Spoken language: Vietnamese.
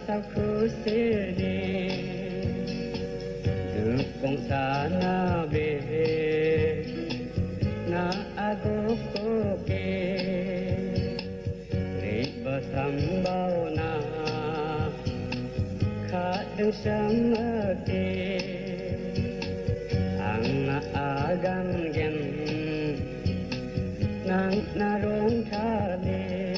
sao khu xê đi được con xa na bê na ago cô kê rít bờ thăm bao na khá đứng sáng ở kê ang na agan gen nang na rong tha lê